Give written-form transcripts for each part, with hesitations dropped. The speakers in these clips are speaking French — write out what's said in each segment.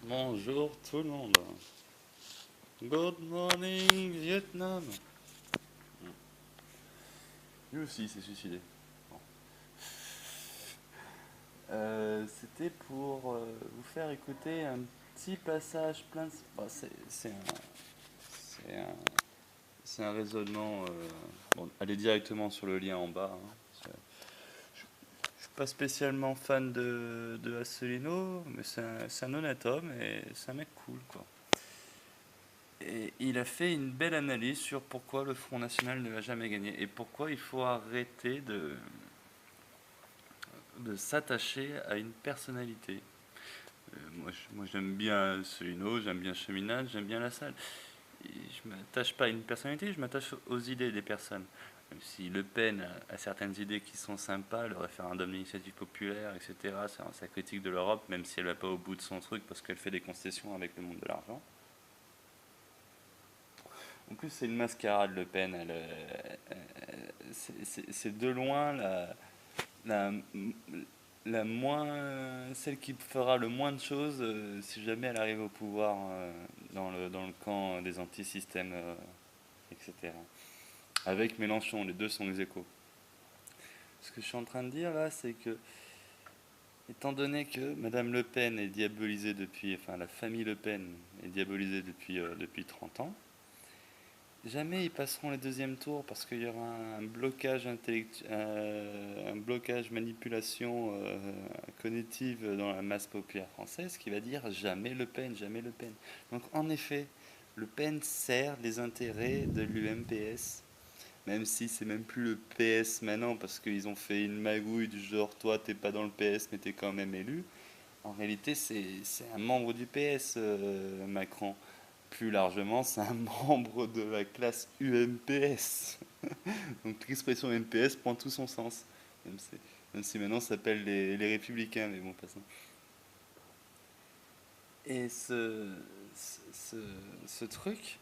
Bonjour tout le monde. Good morning Vietnam. Lui aussi il s'est suicidé. Bon. C'était pour vous faire écouter un petit passage plein de... Bon, c'est un, c'est un raisonnement... bon, allez directement sur le lien en bas. Hein. Je suis pas spécialement fan de Asselineau, mais c'est un honnête homme et c'est un mec cool, quoi. Et il a fait une belle analyse sur pourquoi le Front National ne va jamais gagner et pourquoi il faut arrêter de s'attacher à une personnalité. Moi j'aime bien Solino, j'aime bien Cheminade, j'aime bien La Salle. Et je ne m'attache pas à une personnalité, je m'attache aux idées des personnes. Même si Le Pen a certaines idées qui sont sympas, le référendum d'initiative populaire, etc., sa critique de l'Europe, même si elle ne va pas au bout de son truc parce qu'elle fait des concessions avec le monde de l'argent. En plus, c'est une mascarade, Le Pen. C'est de loin la, la moins, celle qui fera le moins de choses si jamais elle arrive au pouvoir dans le camp des antisystèmes, etc. Avec Mélenchon, les deux sont ex aequo. Ce que je suis en train de dire là, c'est que, étant donné que Madame Le Pen est diabolisée depuis, enfin la famille Le Pen est diabolisée depuis 30 ans, jamais ils passeront les deuxièmes tours parce qu'il y aura un blocage intellectuel, un blocage manipulation cognitive dans la masse populaire française qui va dire jamais Le Pen, jamais Le Pen. Donc en effet, Le Pen sert les intérêts de l'UMPS, même si c'est même plus le PS maintenant parce qu'ils ont fait une magouille du genre toi t'es pas dans le PS mais t'es quand même élu. En réalité c'est un membre du PS, Macron. Plus largement, c'est un membre de la classe UMPS. Donc l'expression UMPS prend tout son sens. Même si, même si maintenant ça s'appelle les Républicains, mais bon, passons. Et ce, ce truc,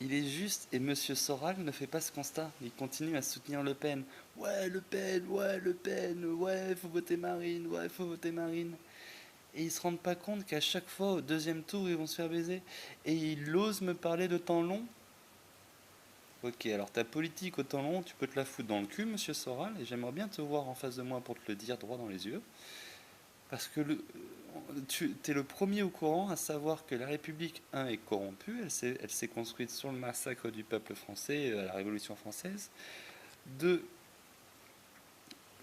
il est juste, et Monsieur Soral ne fait pas ce constat. Il continue à soutenir Le Pen. Ouais, Le Pen, ouais, Le Pen, ouais, faut voter Marine, ouais, faut voter Marine. Et ils se rendent pas compte qu'à chaque fois, au deuxième tour, ils vont se faire baiser. Et il ose me parler de temps long. Ok, alors ta politique au temps long, tu peux te la foutre dans le cul, monsieur Soral, et j'aimerais bien te voir en face de moi pour te le dire droit dans les yeux. Parce que tu es le premier au courant à savoir que la République, un, est corrompue, elle s'est construite sur le massacre du peuple français à la Révolution française. Deux,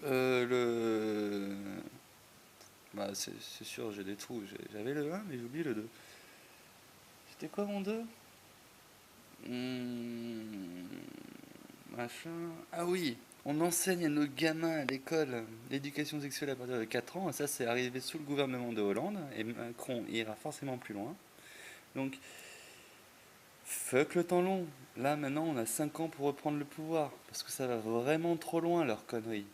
le. Bah, c'est sûr, j'ai des trous. J'avais le un mais j'ai oublié le 2. C'était quoi mon 2? Machin. Ah oui, on enseigne à nos gamins à l'école l'éducation sexuelle à partir de 4 ans, et ça c'est arrivé sous le gouvernement de Hollande, et Macron ira forcément plus loin. Donc, fuck le temps long. Là maintenant on a 5 ans pour reprendre le pouvoir, parce que ça va vraiment trop loin leur connerie.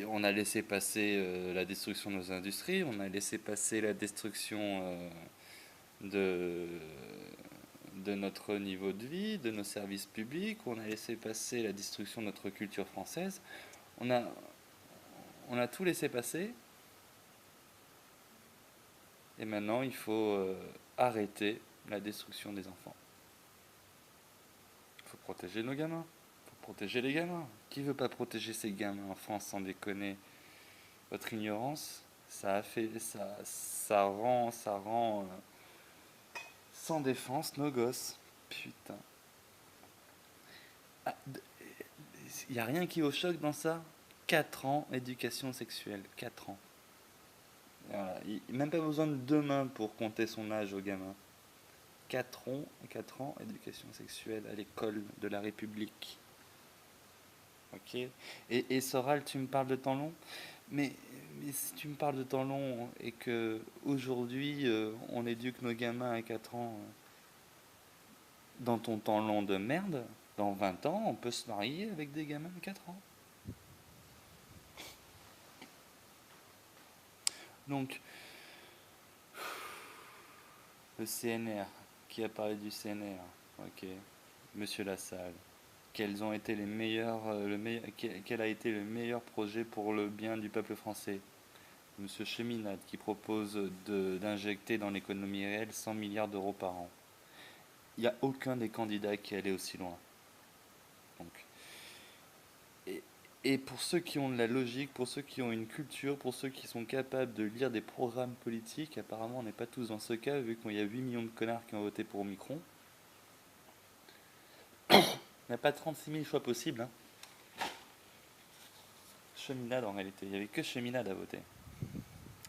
On a laissé passer la destruction de nos industries, on a laissé passer la destruction de, de notre niveau de vie, de nos services publics, on a laissé passer la destruction de notre culture française. On a, on a tout laissé passer et maintenant il faut arrêter la destruction des enfants. Il faut protéger nos gamins. Il faut protéger les gamins. Qui veut pas protéger ses gamins en France sans déconner? Votre ignorance, ça a fait, ça rend sans défense nos gosses. Putain. Ah, il n'y a rien qui au choc dans ça. 4 ans, éducation sexuelle. 4 ans. Voilà. Même pas besoin de 2 mains pour compter son âge au gamin. 4 ans, éducation sexuelle à l'école de la République. Ok. Et Soral, tu me parles de temps long, mais si tu me parles de temps long et que aujourd'hui on éduque nos gamins à 4 ans dans ton temps long de merde, dans 20 ans on peut se marier avec des gamins de 4 ans. Donc le CNR, qui a parlé du CNR? Ok. Monsieur Lassalle, quels ont été les meilleurs, quel a été le meilleur projet pour le bien du peuple français? Monsieur Cheminade, qui propose d'injecter dans l'économie réelle 100 milliards d'euros par an. Il n'y a aucun des candidats qui est allé aussi loin. Donc, et, et pour ceux qui ont de la logique, pour ceux qui ont une culture, pour ceux qui sont capables de lire des programmes politiques, apparemment on n'est pas tous dans ce cas, vu qu'il y a 8 millions de connards qui ont voté pour Micron. Il n'y a pas 36 000 choix possibles. Hein. Cheminade en réalité, il n'y avait que Cheminade à voter.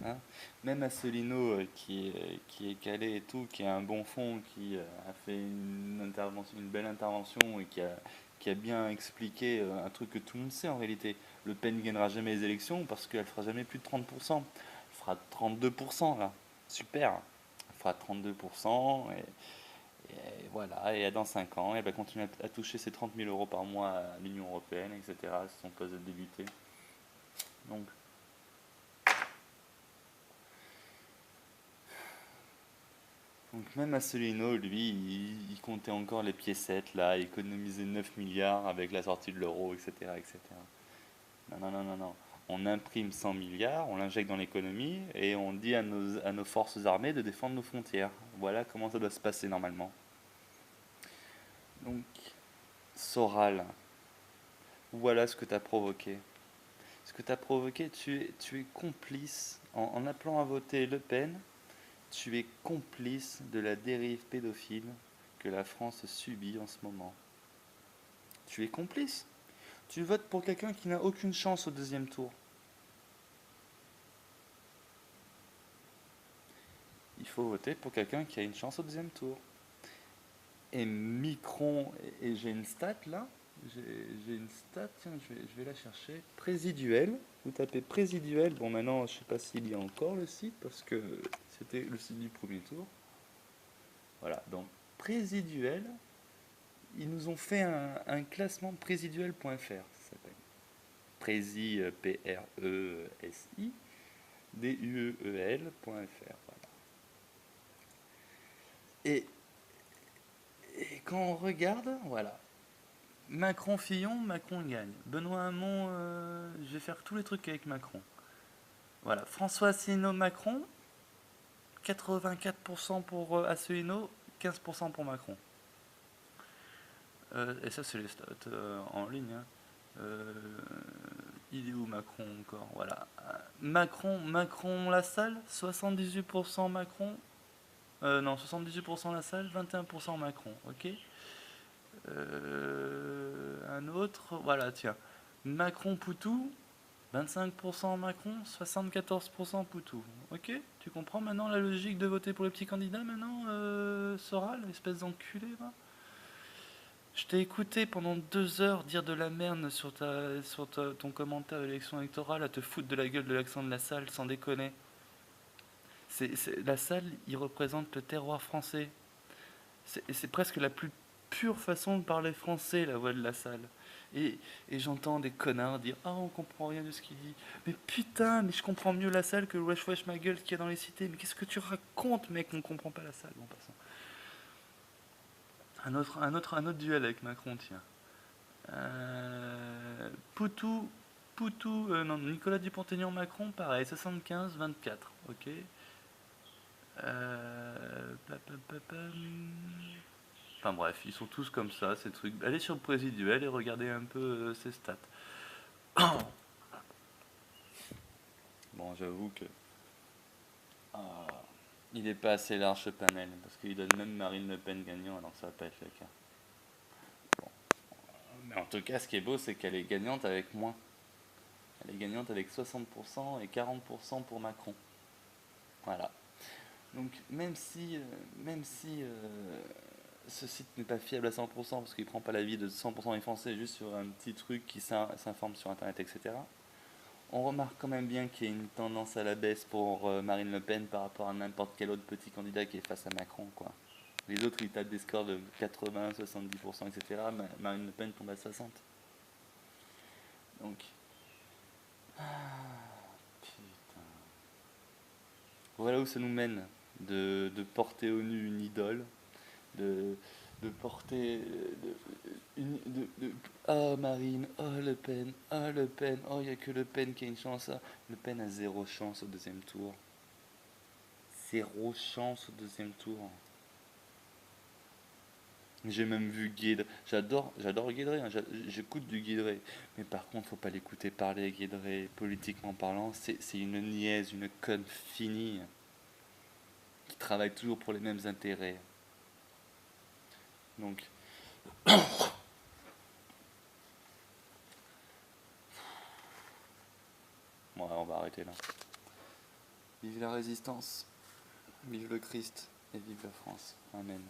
Hein. Même Asselineau, qui est calé et tout, qui a un bon fond, qui a fait une belle intervention et qui a bien expliqué un truc que tout le monde sait en réalité. Le Pen ne gagnera jamais les élections parce qu'elle fera jamais plus de 30%. Elle fera 32% là. Super. Elle fera 32% et voilà. Et dans 5 ans, elle va continuer à toucher ses 30 000 euros par mois à l'Union Européenne, etc. C'est son poste de débuté. Donc, Donc même Asselineau, lui, il comptait encore les piécettes, là, économiser 9 milliards avec la sortie de l'euro, etc., etc. Non, non, non, non, non. On imprime 100 milliards, on l'injecte dans l'économie et on dit à nos forces armées de défendre nos frontières. Voilà comment ça doit se passer normalement. Donc, Soral, voilà ce que tu as provoqué. Ce que tu as provoqué, tu es complice en appelant à voter Le Pen. Tu es complice de la dérive pédophile que la France subit en ce moment. Tu es complice. Tu votes pour quelqu'un qui n'a aucune chance au deuxième tour. Il faut voter pour quelqu'un qui a une chance au deuxième tour. Et Micron, et j'ai une stat là, j'ai une stat, tiens, je vais la chercher. Présiduel, vous tapez présiduel, bon maintenant je sais pas s'il y a encore le site, parce que c'était le site du premier tour. Voilà, donc présiduel, ils nous ont fait un classement présiduel.fr, ça s'appelle. Prési, P-R-E-S-I, D-U-E-L.fr. Voilà. Et, et quand on regarde, voilà. Macron-Fillon, Macron gagne. Benoît Hamon, je vais faire tous les trucs avec Macron. Voilà. François Asselineau-Macron, 84% pour Asselineau, 15% pour Macron. Et ça, c'est les stats en ligne. Hein. Euh, il est où Macron encore? Voilà. Macron Lassalle, 78% Macron. Non, 78% Lassalle, 21% Macron. Ok. Un autre, voilà, tiens. Macron Poutou, 25% Macron, 74% Poutou. Ok. Tu comprends maintenant la logique de voter pour les petits candidats maintenant, Soral, espèce d'enculé, va. Je t'ai écouté pendant 2 heures dire de la merde ton commentaire de l'élection électorale, à te foutre de la gueule de l'accent de la salle, sans déconner. La salle, il représente le terroir français. C'est presque la plus pure façon de parler français, la voix de la salle. Et j'entends des connards dire ah, on comprend rien de ce qu'il dit. Mais putain, mais je comprends mieux la salle que le wesh wesh ma gueule qu'il y a dans les cités. Mais qu'est-ce que tu racontes, mec? On comprend pas la salle, en passant. Un autre duel avec Macron, tiens. Poutou, non, Nicolas Dupont-Aignan-Macron, pareil, 75-24, ok. Enfin bref, ils sont tous comme ça, ces trucs. Allez sur le présiduel et regardez un peu ces stats. Bon, j'avoue que ah, il n'est pas assez large ce panel, parce qu'il donne même Marine Le Pen gagnant, alors que ça va pas être le cas. Bon. Mais en tout cas, ce qui est beau, c'est qu'elle est gagnante avec moins. Elle est gagnante avec 60% et 40% pour Macron. Voilà. Donc même si ce site n'est pas fiable à 100% parce qu'il ne prend pas l'avis de 100% des Français juste sur un petit truc qui s'informe sur Internet, etc., on remarque quand même bien qu'il y a une tendance à la baisse pour Marine Le Pen par rapport à n'importe quel autre petit candidat qui est face à Macron, quoi. Les autres, ils tapent des scores de 80, 70%, etc. Marine Le Pen tombe à 60. Donc, putain. Voilà où ça nous mène de porter au nu une idole, de, de porter. Ah, Marine, oh Le Pen, ah Le Pen, oh il n'y a que Le Pen qui a une chance. Ah. Le Pen a zéro chance au deuxième tour. Zéro chance au deuxième tour. J'ai même vu Guédré. J'adore Guédré, hein, j'écoute du Guédré. Mais par contre, faut pas l'écouter parler, Guédré. Politiquement parlant, c'est une niaise, une conne finie qui travaille toujours pour les mêmes intérêts. Donc, bon, on va arrêter là. Vive la résistance, vive le Christ et vive la France. Amen.